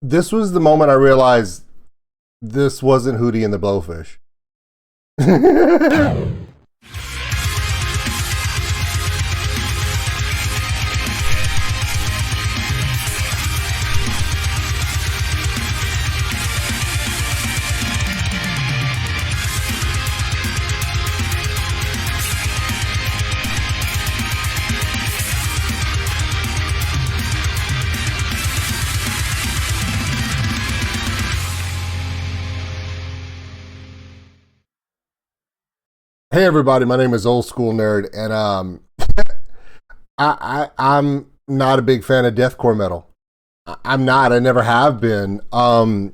This was the moment I realized this wasn't Hootie and the Blowfish. Hey everybody, my name is OldSkuleNerd, and I'm not a big fan of deathcore metal. I'm not. I never have been. I'm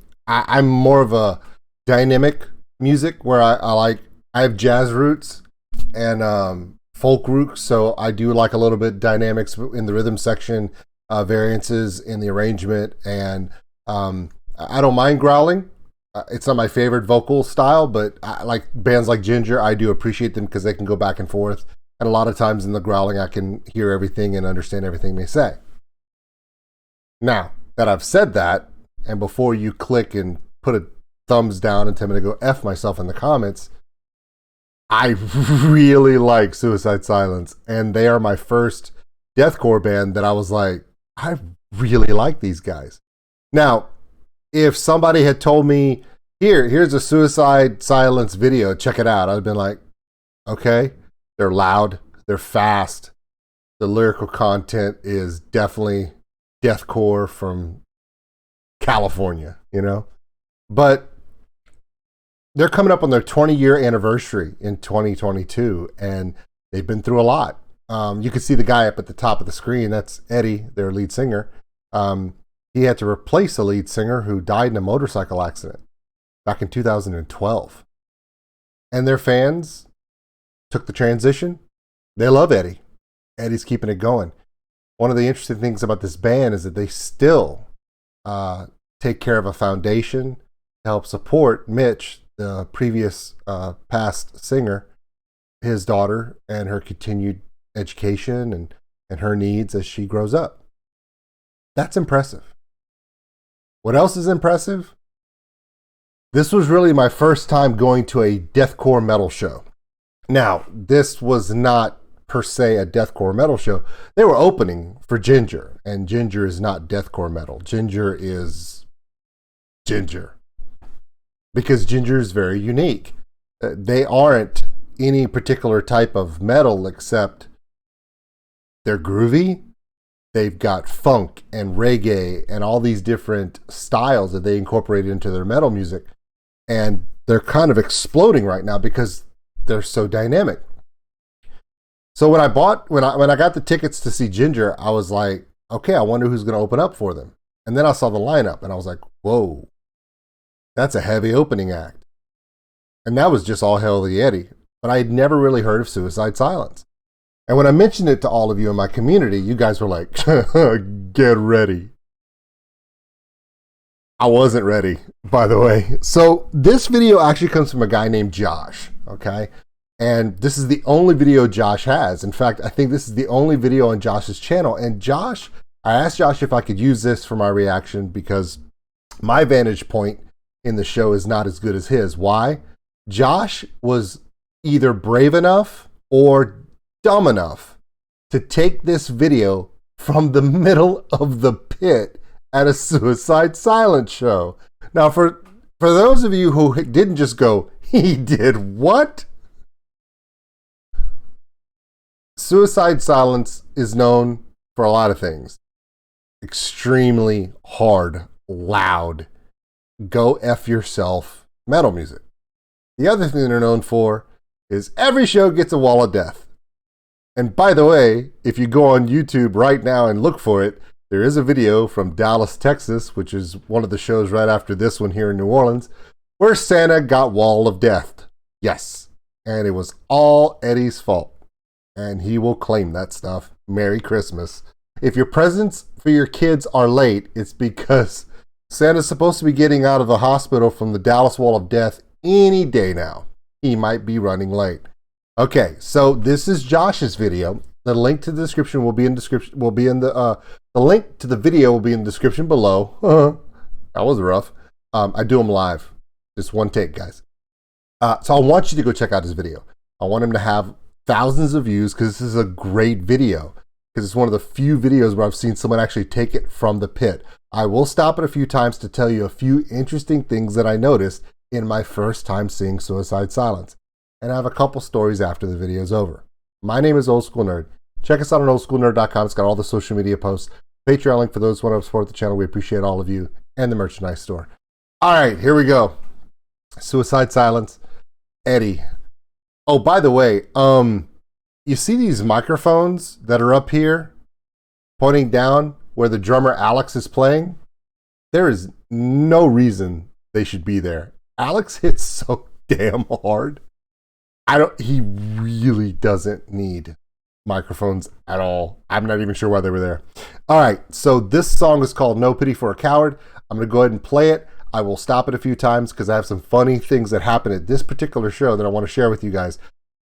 more of a dynamic music where I have jazz roots and folk roots, so I do like a little bit dynamics in the rhythm section, variances in the arrangement, and I don't mind growling. It's not my favorite vocal style, but I like bands like Jinjer. I do appreciate them because they can go back and forth. And a lot of times in the growling, I can hear everything and understand everything they say. Now that I've said that, and before you click and put a thumbs down and tell me to go F myself in the comments, I really like Suicide Silence. And they are my first deathcore band that I was like, I really like these guys. Now, if somebody had told me, here's a Suicide Silence video, check it out, I'd have been like, okay, they're loud, they're fast, the lyrical content is definitely deathcore from California, you know? But they're coming up on their 20-year anniversary in 2022, and they've been through a lot. You can see the guy up at the top of the screen, that's Eddie, their lead singer. He had to replace a lead singer who died in a motorcycle accident back in 2012. And their fans took the transition. They love Eddie. Eddie's keeping it going. One of the interesting things about this band is that they still take care of a foundation to help support Mitch, the previous past singer, his daughter, and her continued education and her needs as she grows up. That's impressive. What else is impressive? This was really my first time going to a deathcore metal show. Now, this was not per se a deathcore metal show. They were opening for Jinjer, and Jinjer is not deathcore metal. Jinjer is Jinjer. Because Jinjer is very unique. They aren't any particular type of metal except they're groovy. They've got funk and reggae and all these different styles that they incorporate into their metal music. And they're kind of exploding right now because they're so dynamic. So when I got the tickets to see Jinjer, I was like, okay, I wonder who's going to open up for them. And then I saw the lineup and I was like, whoa, that's a heavy opening act. And that was just all Hell the Eddie. But I had never really heard of Suicide Silence. And when I mentioned it to all of you in my community, you guys were like, get ready. I wasn't ready, by the way. So this video actually comes from a guy named Josh, okay? And this is the only video Josh has. In fact, I think this is the only video on Josh's channel. And Josh, I asked Josh if I could use this for my reaction because my vantage point in the show is not as good as his. Why? Josh was either brave enough or dumb enough to take this video from the middle of the pit at a Suicide Silence show. Now, for those of you who didn't just go, he did what? Suicide Silence is known for a lot of things. Extremely hard, loud, go F yourself metal music. The other thing they're known for is every show gets a wall of death. And by the way, if you go on YouTube right now and look for it, there is a video from Dallas, Texas, which is one of the shows right after this one here in New Orleans, where Santa got wall of death. Yes. And it was all Eddie's fault. And he will claim that stuff. Merry Christmas. If your presents for your kids are late, it's because Santa's supposed to be getting out of the hospital from the Dallas Wall of Death any day now. He might be running late. Okay, so this is Josh's video. The link to the description will be in the link to the video will be in the description below. That was rough. I do them live. Just one take, guys. So I want you to go check out this video. I want him to have thousands of views because this is a great video. Because it's one of the few videos where I've seen someone actually take it from the pit. I will stop it a few times to tell you a few interesting things that I noticed in my first time seeing Suicide Silence. And I have a couple stories after the video is over. My name is Old School Nerd. Check us out on OldSkuleNerd.com. It's got all the social media posts. Patreon link for those who want to support the channel. We appreciate all of you. And the merchandise store. All right, here we go. Suicide Silence. Eddie. Oh, by the way, you see these microphones that are up here pointing down where the drummer Alex is playing? There is no reason they should be there. Alex hits so damn hard. He really doesn't need microphones at all. I'm not even sure why they were there. All right, so this song is called No Pity for a Coward. I'm going to go ahead and play it. I will stop it a few times because I have some funny things that happen at this particular show that I want to share with you guys.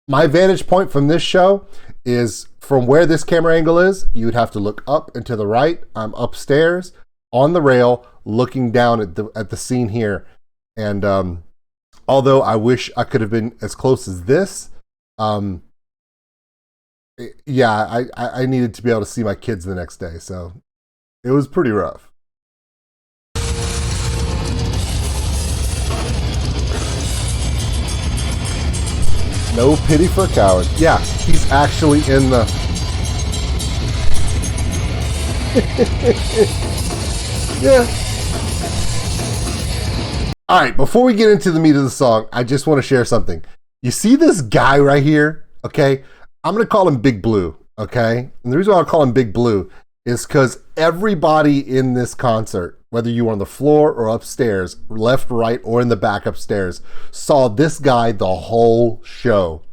My vantage point from this show is from where this camera angle is. You would have to look up and to the right. I'm upstairs on the rail looking down at the scene here. And although I wish I could have been as close as this, yeah, I needed to be able to see my kids the next day. So it was pretty rough. No pity for a coward. Yeah, he's actually in the... yeah. All right, before we get into the meat of the song, I just want to share something. You see this guy right here, okay? I'm going to call him Big Blue, okay? And the reason why I call him Big Blue is because everybody in this concert, whether you were on the floor or upstairs, left, right, or in the back upstairs, saw this guy the whole show.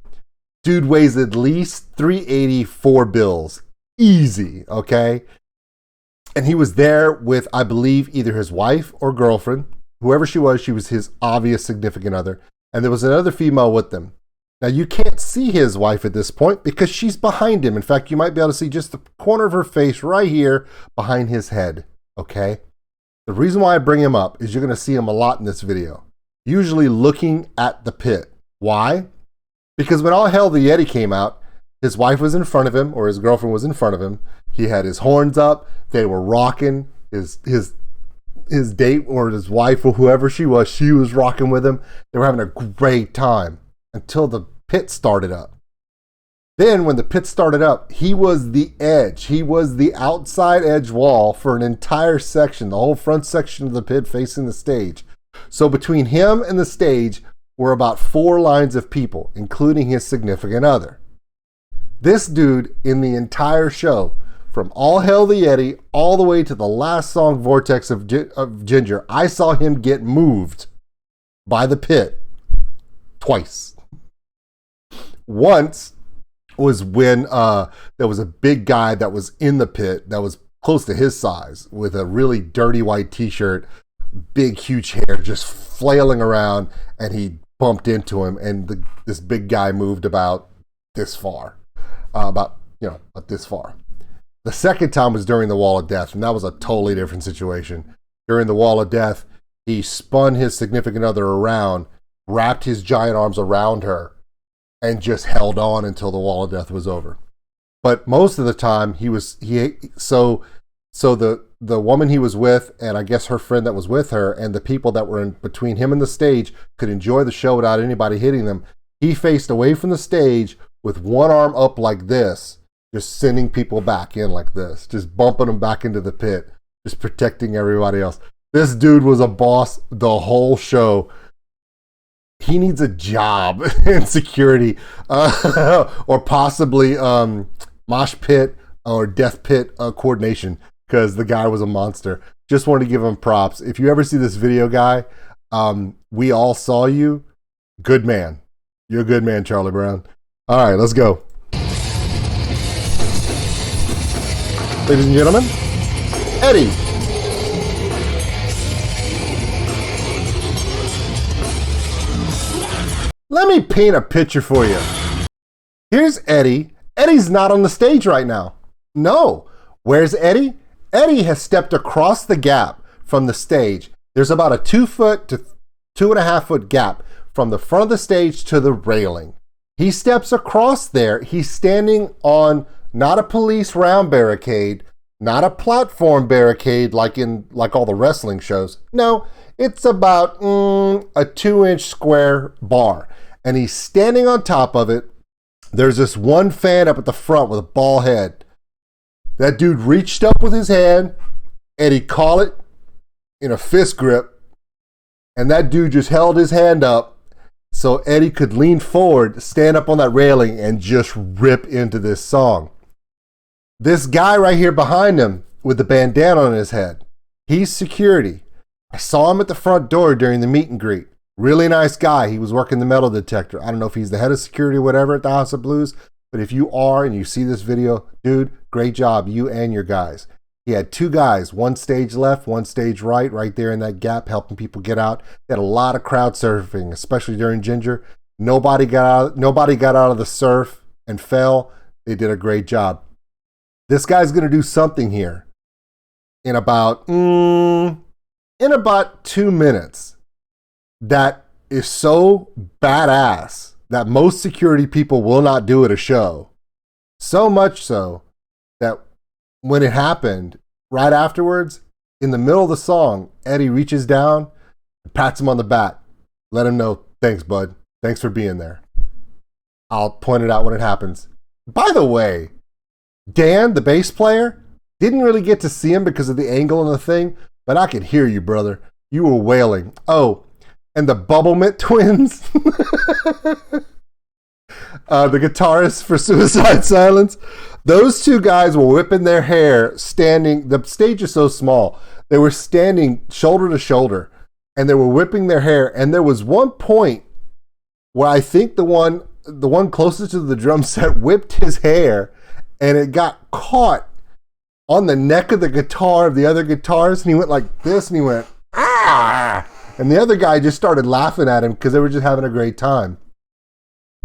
Dude weighs at least 384 bills. Easy, okay? And he was there with, I believe, either his wife or girlfriend. Whoever she was his obvious significant other. And there was another female with them. Now, you can't see his wife at this point because she's behind him. In fact, you might be able to see just the corner of her face right here behind his head, okay? The reason why I bring him up is you're going to see him a lot in this video, usually looking at the pit. Why? Because when All Hell the Yeti came out, his wife was in front of him, or his girlfriend was in front of him. He had his horns up. They were rocking. His date or his wife or whoever she was rocking with him. They were having a great time until the pit started up. Then when the pit started up, he was the edge. He was the outside edge wall for an entire section, the whole front section of the pit facing the stage. So between him and the stage were about 4 lines of people, including his significant other. This dude in the entire show, from All Hell the Yeti all the way to the last song, Vortex of Jinjer, I saw him get moved by the pit twice. Once was when there was a big guy that was in the pit that was close to his size with a really dirty white t-shirt, big huge hair just flailing around, and he bumped into him, and this big guy moved about this far, about this far. The second time was during the Wall of Death, and that was a totally different situation. During the Wall of Death, he spun his significant other around, wrapped his giant arms around her, and just held on until the Wall of Death was over. But most of the time, the woman he was with, and I guess her friend that was with her, and the people that were in between him and the stage could enjoy the show without anybody hitting them. He faced away from the stage with one arm up like this, just sending people back in like this, just bumping them back into the pit, just protecting everybody else. This dude was a boss the whole show. He needs a job in security, or possibly mosh pit or death pit coordination, because the guy was a monster. Just wanted to give him props. If you ever see this video, guy, we all saw you. Good man. You're a good man, Charlie Brown. All right, let's go. Ladies and gentlemen, Eddie. Let me paint a picture for you. Here's Eddie. Eddie's not on the stage right now. No. Where's Eddie? Eddie has stepped across the gap from the stage There's about a 2 foot to 2.5 foot gap from the front of the stage to the railing. He steps across there. He's standing on not a police round barricade, not a platform barricade like all the wrestling shows. No, it's about a 2-inch square bar. And he's standing on top of it. There's this one fan up at the front with a bald head. That dude reached up with his hand and he caught it in a fist grip. And that dude just held his hand up so Eddie could lean forward, stand up on that railing, and just rip into this song. This guy right here behind him with the bandana on his head, he's security. I saw him at the front door during the meet and greet. Really nice guy. He was working the metal detector. I don't know if he's the head of security or whatever at the House of Blues, but if you are and you see this video, dude, great job, you and your guys. He had 2 guys, one stage left, one stage right there in that gap, helping people get out. They had a lot of crowd surfing, especially during Jinjer. Nobody got out of the surf and fell. They did a great job. This guy's going to do something here in about 2 minutes that is so badass that most security people will not do at a show. So much so that when it happened, right afterwards, in the middle of the song, Eddie reaches down and pats him on the back. Let him know, thanks, bud. Thanks for being there. I'll point it out when it happens. By the way, Dan, the bass player, didn't really get to see him because of the angle and the thing, but I could hear you, brother. You were wailing. Oh, and the Bubblemint twins, the guitarists for Suicide Silence, those 2 guys were whipping their hair standing. The stage is so small. They were standing shoulder to shoulder and they were whipping their hair. And there was one point where I think the one closest to the drum set whipped his hair and it got caught on the neck of the guitar of the other guitarist. And he went like this and he went, ah! And the other guy just started laughing at him because they were just having a great time.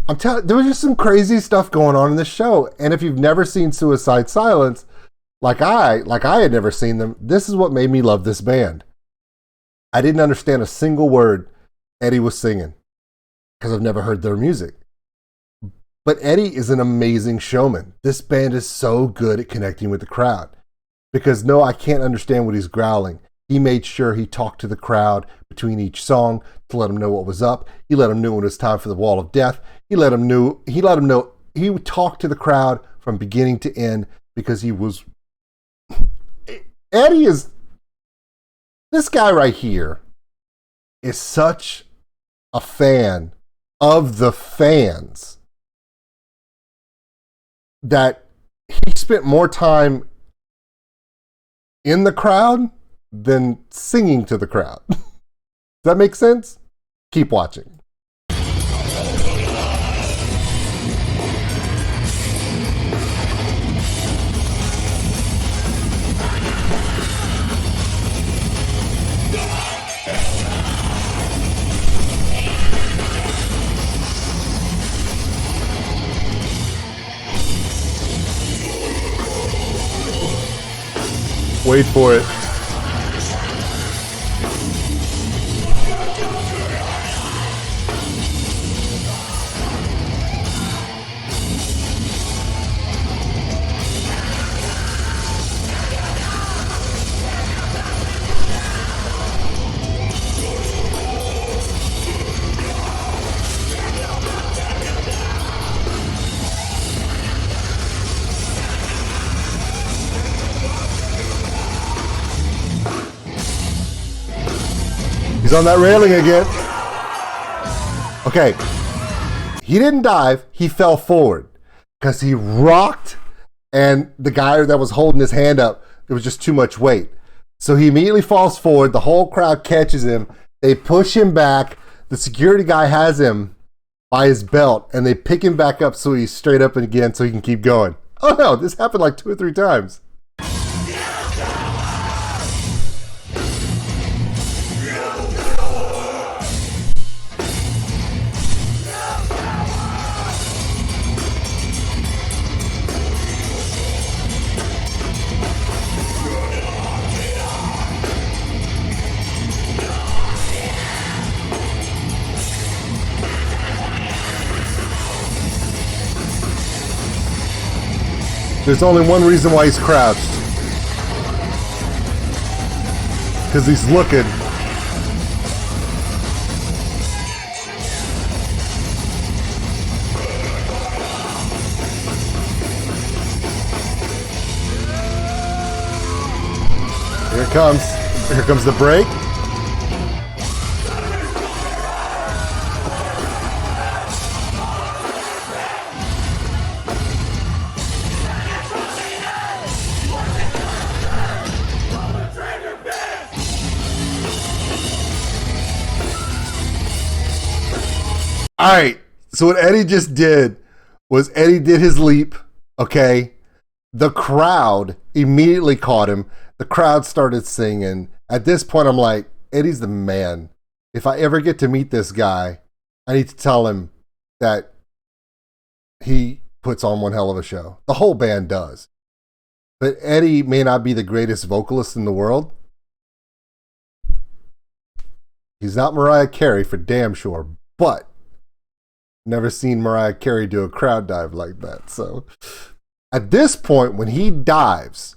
I'm telling, there was just some crazy stuff going on in this show. And if you've never seen Suicide Silence, like I had never seen them, this is what made me love this band. I didn't understand a single word Eddie was singing because I've never heard their music. But Eddie is an amazing showman. This band is so good at connecting with the crowd. Because no, I can't understand what he's growling. He made sure he talked to the crowd between each song to let them know what was up. He let them know when it was time for the Wall of Death. He talked to the crowd from beginning to end because this guy right here is such a fan of the fans that he spent more time in the crowd than singing to the crowd. Does that make sense? Keep watching. Wait for it. He's on that railing again. Okay. He didn't dive. He fell forward because he rocked and the guy that was holding his hand up, there was just too much weight. So he immediately falls forward. The whole crowd catches him. They push him back. The security guy has him by his belt and they pick him back up so he's straight up again so he can keep going. Oh no, this happened like 2 or 3 times. There's only one reason why he's crouched. Because he's looking. Here it comes. Here comes the break. All right, so what Eddie just did was Eddie did his leap, okay? The crowd immediately caught him. The crowd started singing. At this point, I'm like, Eddie's the man. If I ever get to meet this guy, I need to tell him that he puts on one hell of a show. The whole band does. But Eddie may not be the greatest vocalist in the world. He's not Mariah Carey for damn sure, but never seen Mariah Carey do a crowd dive like that. So at this point, when he dives,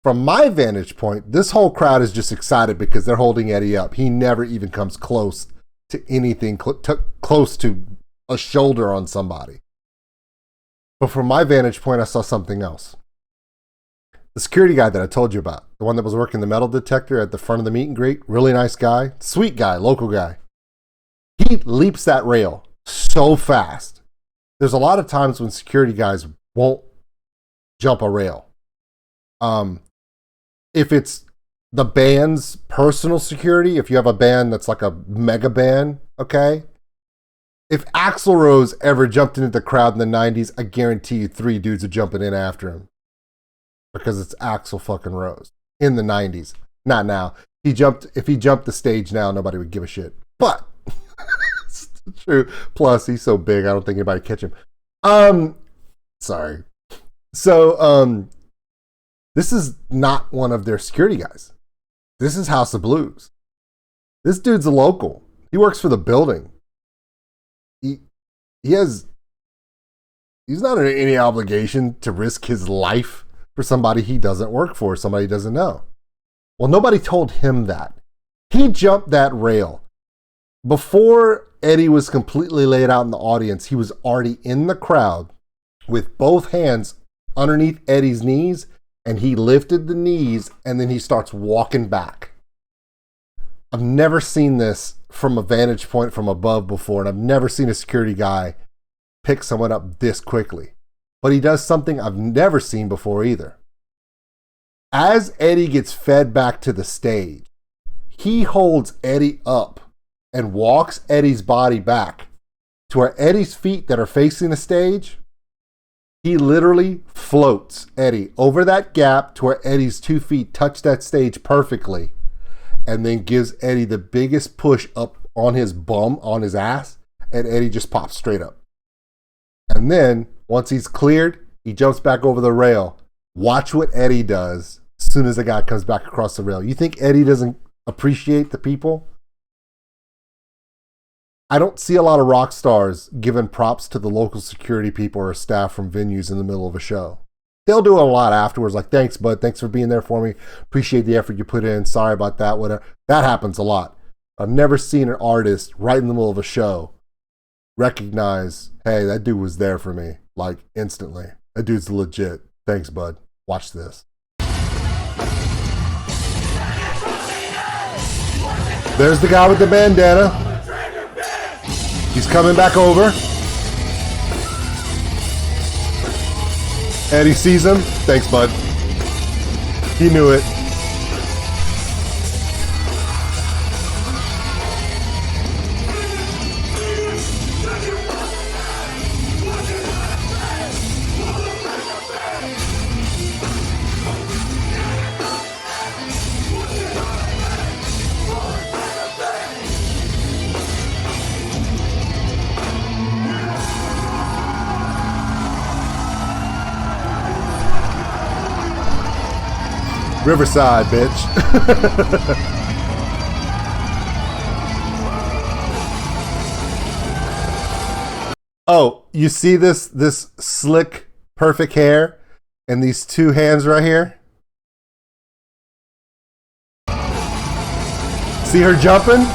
from my vantage point, this whole crowd is just excited because they're holding Eddie up. He never even comes close to anything close to a shoulder on somebody. But from my vantage point, I saw something else. The security guy that I told you about, the one that was working the metal detector at the front of the meet and greet, really nice guy, sweet guy, local guy. He leaps that rail so fast. There's a lot of times when security guys won't jump a rail. If it's the band's personal security, if you have a band that's like a mega band, okay? If Axl Rose ever jumped into the crowd in the 90s, I guarantee you 3 dudes are jumping in after him. Because it's Axl fucking Rose in the 90s. Not now. If he jumped the stage now, nobody would give a shit. But it's true. Plus, he's so big, I don't think anybody catch him. Sorry. So, this is not one of their security guys. This is House of Blues. This dude's a local. He works for the building. He's not under any obligation to risk his life for somebody he doesn't work for, somebody he doesn't know. Well, nobody told him that. He jumped that rail. Before Eddie was completely laid out in the audience, he was already in the crowd with both hands underneath Eddie's knees, and he lifted the knees, and then he starts walking back. I've never seen this from a vantage point from above before, and I've never seen a security guy pick someone up this quickly. But he does something I've never seen before either. As Eddie gets fed back to the stage, he holds Eddie up and walks Eddie's body back to where Eddie's feet that are facing the stage, he literally floats Eddie over that gap to where Eddie's 2 feet touch that stage perfectly, and then gives Eddie the biggest push up on his bum, on his ass, and Eddie just pops straight up. And then, once he's cleared, he jumps back over the rail. Watch what Eddie does as soon as the guy comes back across the rail. You think Eddie doesn't appreciate the people? I don't see a lot of rock stars giving props to the local security people or staff from venues in the middle of a show. They'll do it a lot afterwards, like, thanks, bud. Thanks for being there for me. Appreciate the effort you put in. Sorry about that, whatever. That happens a lot. I've never seen an artist right in the middle of a show recognize, hey, that dude was there for me, like, instantly. That dude's legit. Thanks, bud. Watch this. There's the guy with the bandana. He's coming back over. Eddie sees him. Thanks, bud. He knew it. Riverside, bitch. Oh, you see this slick, perfect hair? And these two hands right here. See her jumping?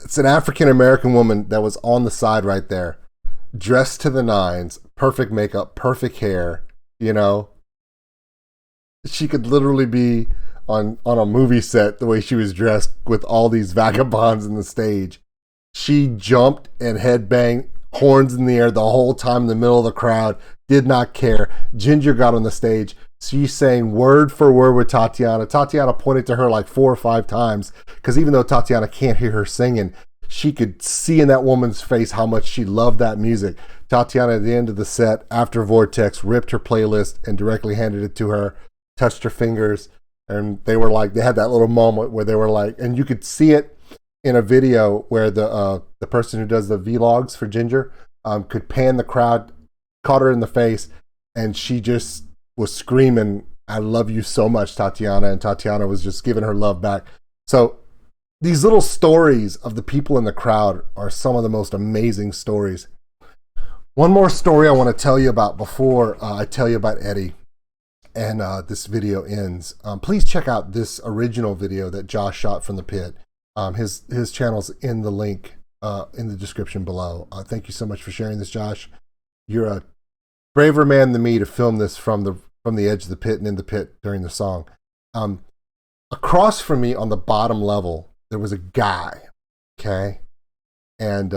It's an African American woman that was on the side right there, dressed to the nines, perfect makeup, perfect hair, you know. She could literally be on a movie set the way she was dressed with all these vagabonds in the stage. She jumped and headbanged, horns in the air the whole time in the middle of the crowd, did not care. Jinjer got on the stage. She's saying word for word with Tatiana. Tatiana pointed to her like 4 or 5 times because even though Tatiana can't hear her singing, she could see in that woman's face how much she loved that music. Tatiana, at the end of the set, after Vortex, ripped her playlist and directly handed it to her, touched her fingers, and they were like, they had that little moment where they were like, and you could see it in a video where the person who does the vlogs for Jinjer could pan the crowd, caught her in the face, and she just was screaming, "I love you so much, Tatiana," and Tatiana was just giving her love back. So these little stories of the people in the crowd are some of the most amazing stories. One more story I want to tell you about before I tell you about Eddie and this video ends. Please check out this original video that Josh shot from the pit. His channel's in the link in the description below. Thank you so much for sharing this, Josh. You're a braver man than me to film this from the edge of the pit and in the pit during the song. Across from me on the bottom level, there was a guy, okay? And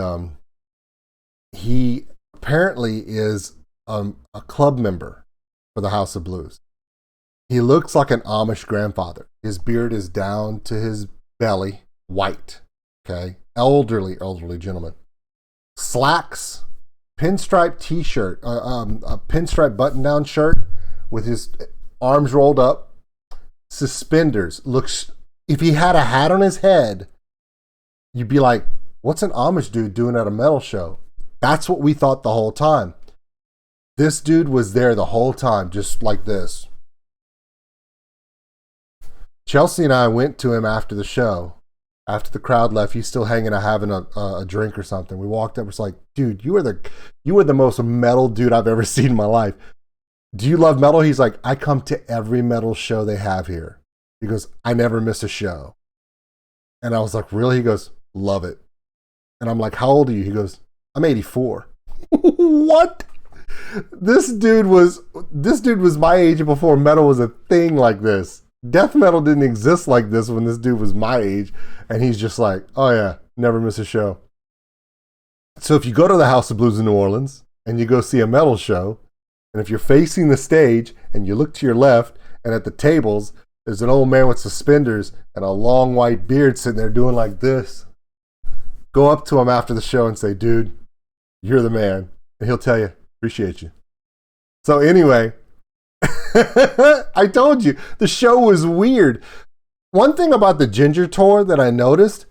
he apparently is a club member for the House of Blues. He looks like an Amish grandfather. His beard is down to his belly, white, okay? Elderly gentleman. Slacks, pinstripe t-shirt, a pinstripe button-down shirt with his arms rolled up, suspenders. Looks, if he had a hat on his head, you'd be like, what's an Amish dude doing at a metal show? That's what we thought the whole time. This dude was there the whole time, just like this. Chelsea and I went to him after the show. After the crowd left, he's still hanging out having a drink or something. We walked up, was like, dude, you were the most metal dude I've ever seen in my life. Do you love metal? He's like, I come to every metal show they have here. He goes, I never miss a show. And I was like, really? He goes, love it. And I'm like, how old are you? He goes, I'm 84. What? This dude was my age before metal was a thing like this. Death metal didn't exist like this when this dude was my age. And he's just like, oh yeah, never miss a show. So if you go to the House of Blues in New Orleans and you go see a metal show, and if you're facing the stage and you look to your left and at the tables, there's an old man with suspenders and a long white beard sitting there doing like this. Go up to him after the show and say, dude, you're the man. And he'll tell you, appreciate you. So anyway, I told you, the show was weird. One thing about the Jinjer tour that I noticed,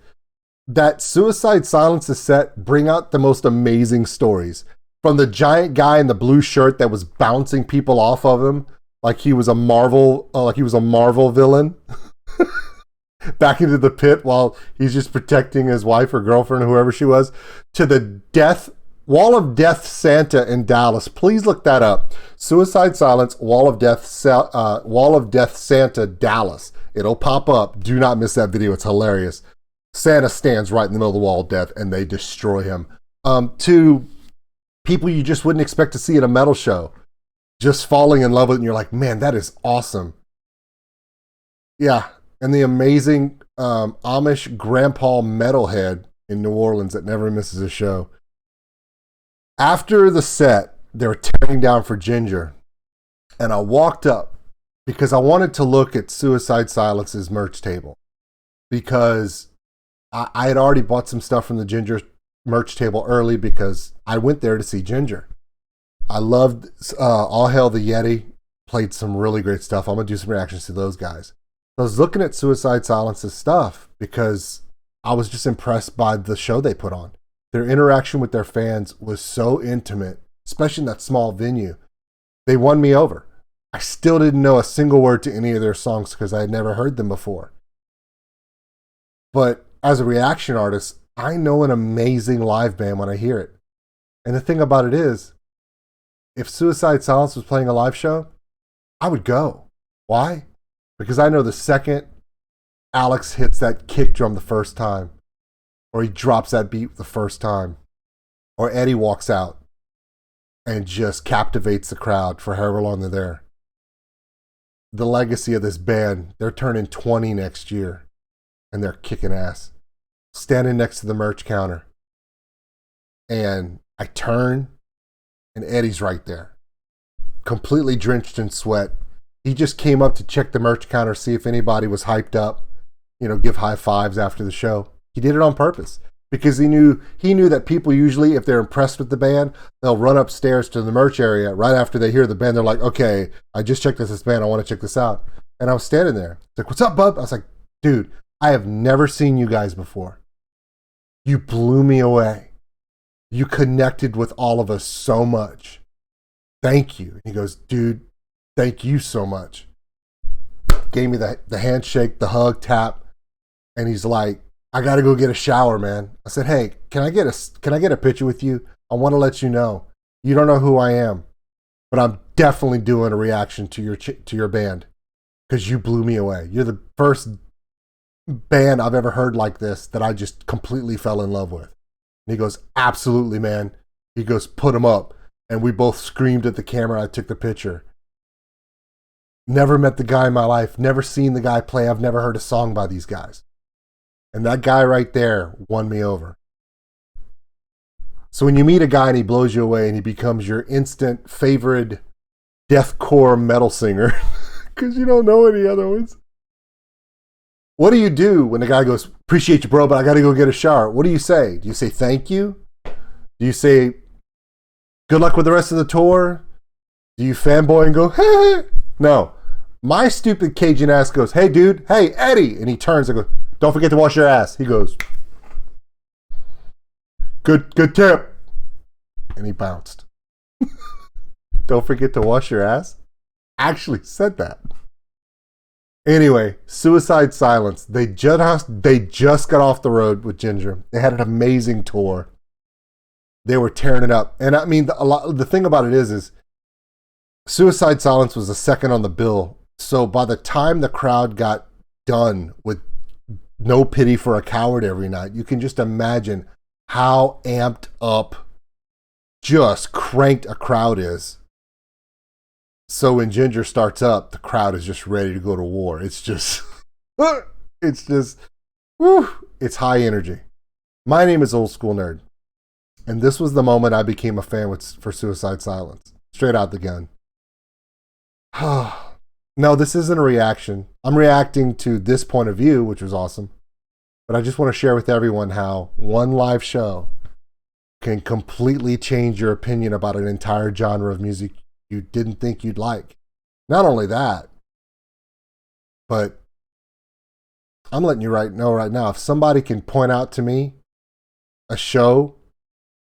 that Suicide Silence's set bring out the most amazing stories. From the giant guy in the blue shirt that was bouncing people off of him like he was a Marvel villain back into the pit while he's just protecting his wife or girlfriend or whoever she was, to the Wall of Death Santa in Dallas. Please look that up. Suicide Silence, Wall of Death Santa, Dallas. It'll pop up. Do not miss that video. It's hilarious. Santa stands right in the middle of the Wall of Death and they destroy him. To people you just wouldn't expect to see at a metal show, just falling in love with it, and you're like, man, that is awesome. Yeah, and the amazing Amish grandpa metalhead in New Orleans that never misses a show. After the set, they were tearing down for Jinjer, and I walked up because I wanted to look at Suicide Silence's merch table, because I had already bought some stuff from the Jinjer merch table early because I went there to see Jinjer. I loved All Hail the Yeti, played some really great stuff. I'm going to do some reactions to those guys. I was looking at Suicide Silence's stuff because I was just impressed by the show they put on. Their interaction with their fans was so intimate, especially in that small venue. They won me over. I still didn't know a single word to any of their songs because I had never heard them before. But as a reaction artist, I know an amazing live band when I hear it. And the thing about it is, if Suicide Silence was playing a live show, I would go. Why? Because I know the second Alex hits that kick drum the first time, or he drops that beat the first time, or Eddie walks out and just captivates the crowd for however long they're there. The legacy of this band, they're turning 20 next year, and they're kicking ass. Standing next to the merch counter, and I turn, and Eddie's right there, completely drenched in sweat. He just came up to check the merch counter, see if anybody was hyped up, give high fives after the show. He did it on purpose because he knew that people usually, if they're impressed with the band, they'll run upstairs to the merch area right after they hear the band. They're like, okay, I just checked this band. I want to check this out. And I was standing there. It's like, what's up, bub? I was like, dude, I have never seen you guys before. You blew me away. You connected with all of us so much. Thank you. And he goes, dude, thank you so much. Gave me the handshake, the hug, tap. And he's like, I got to go get a shower, man. I said, hey, can I get a picture with you? I want to let you know. You don't know who I am, but I'm definitely doing a reaction to your band because you blew me away. You're the first band I've ever heard like this that I just completely fell in love with. And he goes, absolutely, man. He goes, put him up. And we both screamed at the camera. I took the picture. Never met the guy in my life. Never seen the guy play. I've never heard a song by these guys. And that guy right there won me over. So when you meet a guy and he blows you away and he becomes your instant favorite deathcore metal singer, because you don't know any other ones, what do you do when the guy goes, appreciate you, bro, but I got to go get a shower? What do you say? Do you say thank you? Do you say good luck with the rest of the tour? Do you fanboy and go, hey? No. My stupid Cajun ass goes, hey, dude, hey, Eddie. And he turns and goes, don't forget to wash your ass. He goes, good tip. And he bounced. Don't forget to wash your ass? Actually said that. Anyway, Suicide Silence. They just got off the road with Jinjer. They had an amazing tour. They were tearing it up. And I mean, the thing about it is Suicide Silence was the second on the bill. So by the time the crowd got done with No Pity for a Coward every night, you can just imagine how amped up, just cranked a crowd is. So when Jinjer starts up, the crowd is just ready to go to war. It's just, it's high energy. My name is OldSkuleNerd, and this was the moment I became a fan for Suicide Silence. Straight out the gun. No, this isn't a reaction. I'm reacting to this point of view, which was awesome. But I just want to share with everyone how one live show can completely change your opinion about an entire genre of music you didn't think you'd like. Not only that, but I'm letting you know right now, if somebody can point out to me a show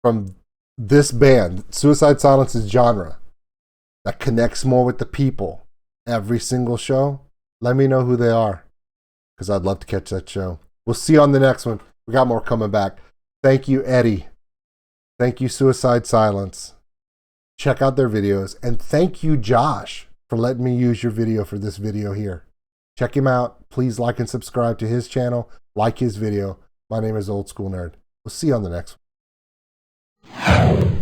from this band, Suicide Silence's genre, that connects more with the people every single show, let me know who they are, because I'd love to catch that show. We'll see you on the next one. We got more coming back. Thank you, Eddie. Thank you, Suicide Silence. Check out their videos. And thank you, Josh, for letting me use your video for this video here. Check him out. Please like and subscribe to his channel. Like his video. My name is OldSkuleNerd. We'll see you on the next one.